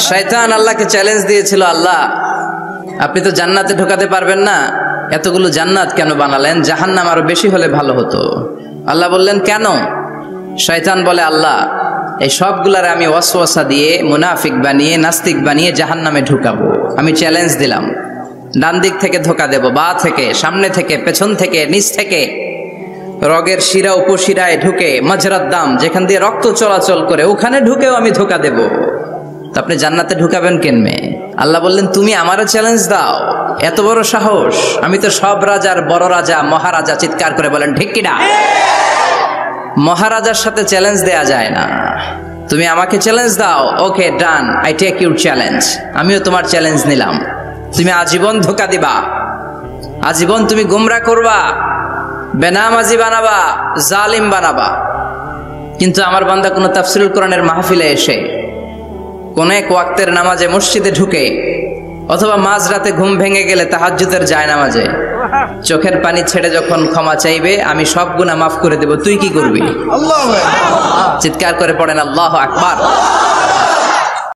শয়তান আল্লাহকে চ্যালেঞ্জ দিয়েছিল, আল্লাহ আপনি তো জান্নাতে ঢোকাতে পারবেন না, এতগুলো জান্নাত কেন বানালেন? জাহান্নাম আরো বেশি হলে ভালো হতো। আল্লাহ বললেন কেন? শয়তান বলে, আল্লাহ এই সবগুলারে আমি ওয়াসওয়াসা দিয়ে মুনাফিক বানিয়ে নাস্তিক বানিয়ে জাহান্নামে ঢুকাবো। আমি চ্যালেঞ্জ দিলাম, ডান দিক থেকে ধোকা দেব, বা থেকে, সামনে থেকে, পেছন থেকে, নিচ থেকে, রগের শিরা উপশিরায় ঢুকে, মাজরাত দাম যেখান দিয়ে রক্ত চলাচল করে ওখানে ঢুকেও আমি ধোকা দেব। তো আপনি জান্নাতে ঢুকাবেন কেনমে? আল্লাহ বললেন তুমি আমারও চ্যালেঞ্জ দাও, এত বড় সাহস? আমি তো সব রাজার বড় রাজা, মহারাজা। চিৎকার করে বলেন ঠিক কিনা? মহারাজার সাথে চ্যালেঞ্জ দেয়া যায় না। তুমি আমাকে চ্যালেঞ্জ দাও, ওকে ডান, আই টেক ইউর চ্যালেঞ্জ। আমিও তোমার চ্যালেঞ্জ নিলাম। তুমি আজীবন ধোকা দিবা, আজীবন তুমি গুমরা করবা, বেনামাজি বানাবা, জালিম বানাবা। কিন্তু আমার বান্দা কোনো তাফসীরুল কোরআনের মাহফিলে এসে, কোন এক ওয়াক্তের নামাজে মসজিদে ঢুকে, অথবা মাঝরাতে ঘুম ভেঙে গেলে তাহাজ্জুদের জায়নামাজে চোখের পানি ছেড়ে যখন ক্ষমা চাইবে, আমি সব গুনাহ মাফ করে দেব। তুই কি করবি? চিৎকার করে পড়েন আল্লাহু আকবার।